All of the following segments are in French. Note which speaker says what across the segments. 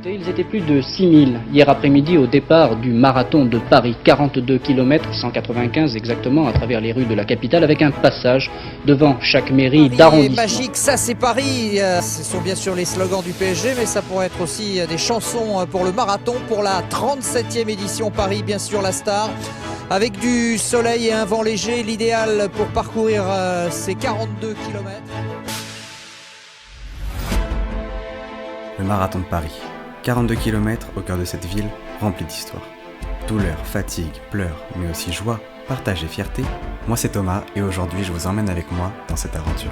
Speaker 1: Ils étaient plus de 6000 hier après-midi au départ du marathon de Paris, 42 km, 195 exactement, à travers les rues de la capitale, avec un passage devant chaque mairie d'arrondissement.
Speaker 2: Magique, ça c'est Paris, ce sont bien sûr les slogans du PSG, mais ça pourrait être aussi des chansons pour le marathon, pour la 37e édition Paris, bien sûr la star. Avec du soleil et un vent léger, l'idéal pour parcourir ces 42 km.
Speaker 3: Le marathon de Paris. 42 km au cœur de cette ville remplie d'histoire. Douleur, fatigue, pleurs, mais aussi joie, partage et fierté. Moi c'est Thomas et aujourd'hui je vous emmène avec moi dans cette aventure.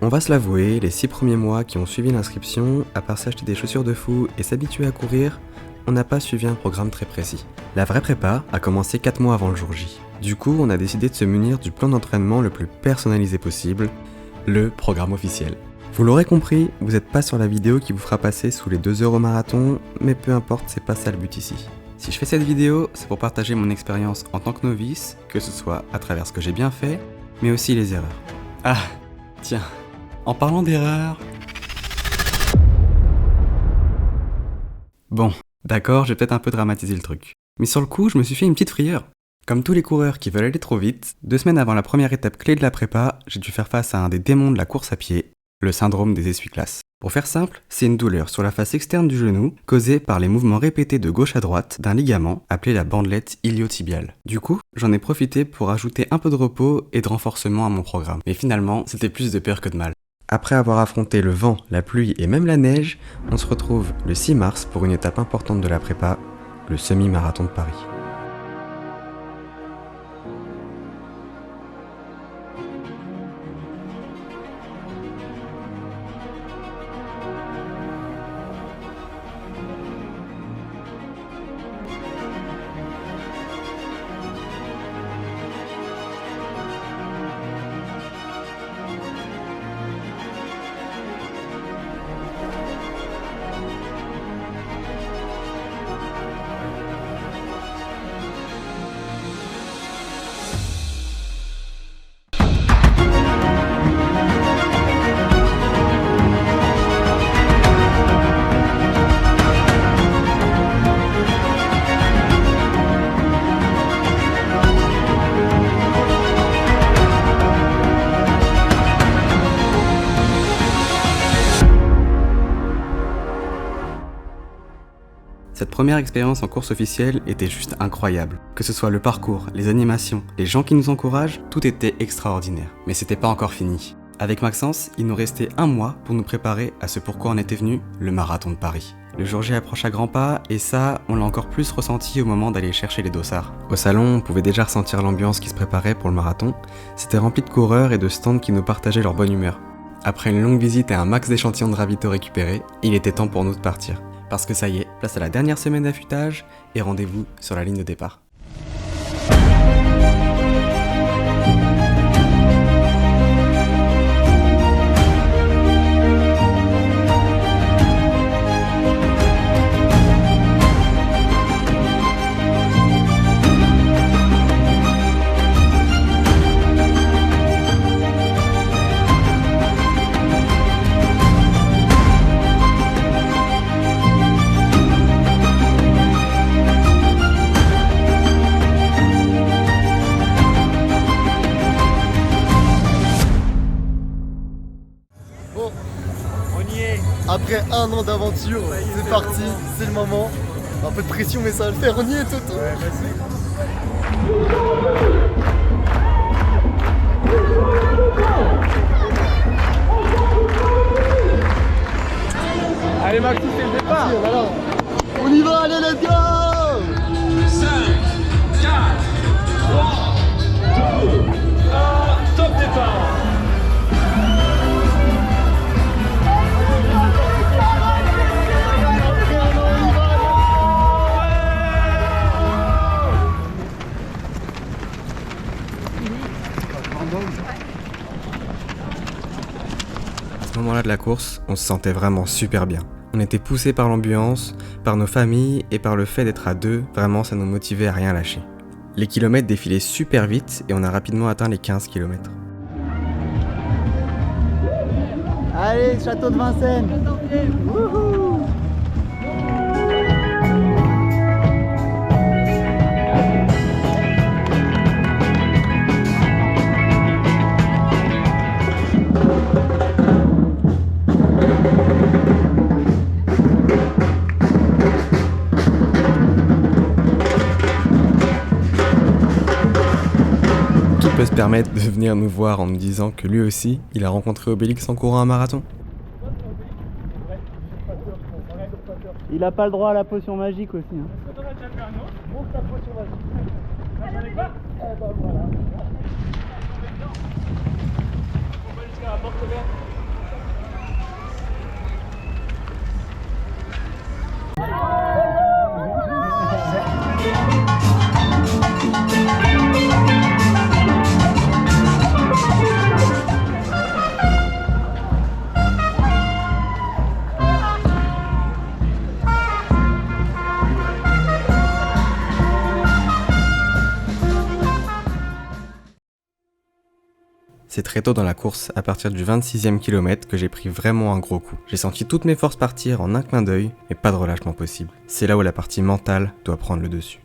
Speaker 3: On va se l'avouer, les 6 premiers mois qui ont suivi l'inscription, à part s'acheter des chaussures de fou et s'habituer à courir, on n'a pas suivi un programme très précis. La vraie prépa a commencé 4 mois avant le jour J. Du coup, on a décidé de se munir du plan d'entraînement le plus personnalisé possible, le programme officiel. Vous l'aurez compris, vous n'êtes pas sur la vidéo qui vous fera passer sous les 2 heures au marathon, mais peu importe, c'est pas ça le but ici. Si je fais cette vidéo, c'est pour partager mon expérience en tant que novice, que ce soit à travers ce que j'ai bien fait, mais aussi les erreurs. Ah, tiens. En parlant d'erreurs... Bon, d'accord, j'ai peut-être un peu dramatisé le truc. Mais sur le coup, je me suis fait une petite frayeur. Comme tous les coureurs qui veulent aller trop vite, 2 semaines avant la première étape clé de la prépa, j'ai dû faire face à un des démons de la course à pied, le syndrome des essuie-glaces. Pour faire simple, c'est une douleur sur la face externe du genou, causée par les mouvements répétés de gauche à droite d'un ligament appelé la bandelette iliotibiale. Du coup, j'en ai profité pour ajouter un peu de repos et de renforcement à mon programme. Mais finalement, c'était plus de peur que de mal. Après avoir affronté le vent, la pluie et même la neige, on se retrouve le 6 mars pour une étape importante de la prépa, le semi-marathon de Paris. Cette première expérience en course officielle était juste incroyable. Que ce soit le parcours, les animations, les gens qui nous encouragent, tout était extraordinaire. Mais c'était pas encore fini. Avec Maxence, il nous restait un mois pour nous préparer à ce pourquoi on était venu, le marathon de Paris. Le jour J approche à grands pas et ça, on l'a encore plus ressenti au moment d'aller chercher les dossards. Au salon, on pouvait déjà ressentir l'ambiance qui se préparait pour le marathon. C'était rempli de coureurs et de stands qui nous partageaient leur bonne humeur. Après une longue visite et un max d'échantillons de ravito récupérés, il était temps pour nous de partir. Parce que ça y est, place à la dernière semaine d'affûtage et rendez-vous sur la ligne de départ.
Speaker 4: Après un an d'aventure, c'est parti, c'est le moment. Un peu de pression mais ça va le faire, on y est Toto. Ouais,
Speaker 5: allez Maxi, c'est le départ.
Speaker 4: Voilà. On y va, allez let's go.
Speaker 5: 5, 4, 3, 2, 1, top départ.
Speaker 3: À ce moment-là de la course, on se sentait vraiment super bien. On était poussés par l'ambiance, par nos familles et par le fait d'être à deux, vraiment ça nous motivait à rien lâcher. Les kilomètres défilaient super vite et on a rapidement atteint les 15 km.
Speaker 4: Allez, château de Vincennes. Wouhou.
Speaker 3: Peut se permettre de venir nous voir en nous disant que lui aussi, il a rencontré Obélix en courant un marathon.
Speaker 6: Il a pas le droit à la potion magique aussi. Hein.
Speaker 3: C'est très tôt dans la course, à partir du 26e kilomètre, que j'ai pris vraiment un gros coup. J'ai senti toutes mes forces partir en un clin d'œil, et pas de relâchement possible. C'est là où la partie mentale doit prendre le dessus.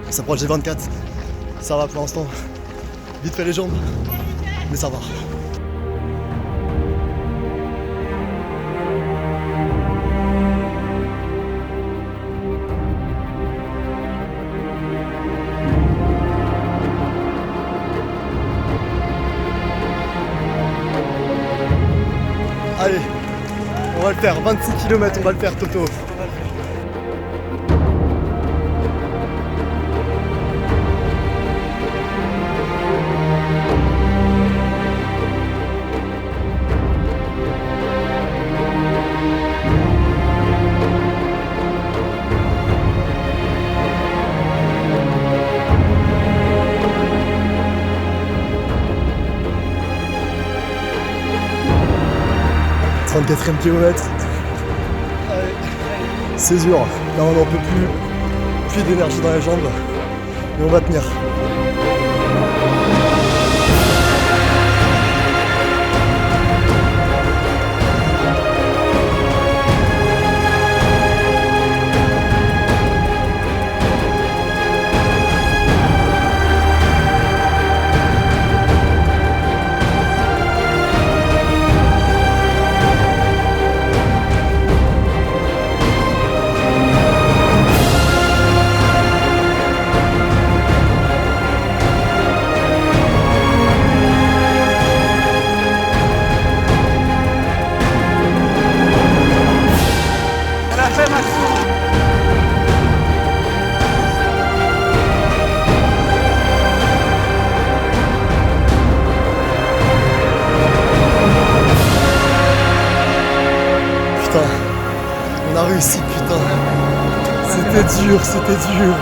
Speaker 4: Ça prend le G24, ça va pour l'instant. Vite fait les jambes, mais ça va. Allez, on va le faire, 26 km, on va le faire Toto. Le 34e kilomètre. C'est dur, là on n'en peut plus d'énergie dans les jambes, mais on va tenir. ici, putain. C'était dur, c'était dur.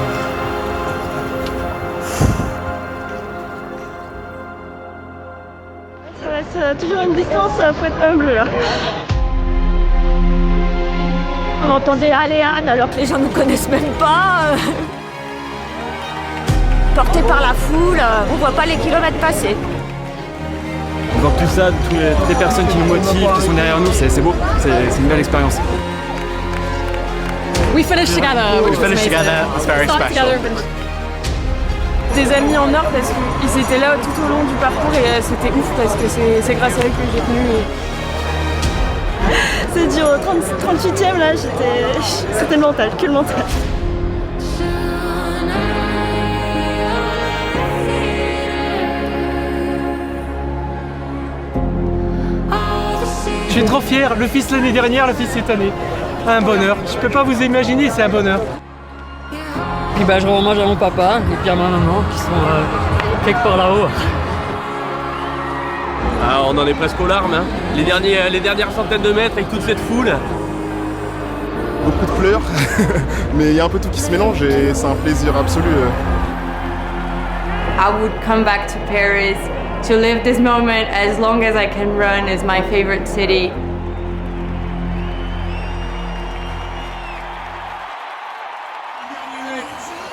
Speaker 7: Ça reste toujours une distance, faut être humble là. On entendait aller Anne alors que les gens ne nous connaissent même pas. Porté par la foule, on voit pas les kilomètres passer.
Speaker 8: Voir tout ça, toutes les personnes qui nous motivent, qui sont derrière nous, c'est beau, c'est une belle expérience.
Speaker 9: We finished together.
Speaker 8: We finished together, it's very special.
Speaker 7: Des amis en or parce qu'ils étaient là tout au long du parcours et c'était ouf parce que c'est grâce à eux que j'ai tenu. C'est dur, au 38e là, c'était le mental, que le mental.
Speaker 10: Je suis trop fier, le fils l'année dernière, le fils cette année. Un bonheur, je peux pas vous imaginer, c'est un bonheur.
Speaker 9: Puis je rends hommage à mon papa et puis à ma maman qui sont quelque part là-haut.
Speaker 8: Ah, on en est presque aux larmes, hein. Les dernières centaines de mètres avec toute cette foule.
Speaker 4: Beaucoup de pleurs, mais il y a un peu tout qui se mélange et c'est un plaisir absolu.
Speaker 11: I would come back to Paris to live this moment as long as I can run. Is my favorite city.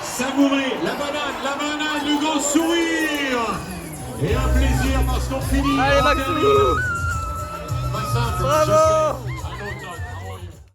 Speaker 5: Savourer la banane, le grand sourire et un plaisir parce qu'on finit.
Speaker 2: Allez Maxime, bravo.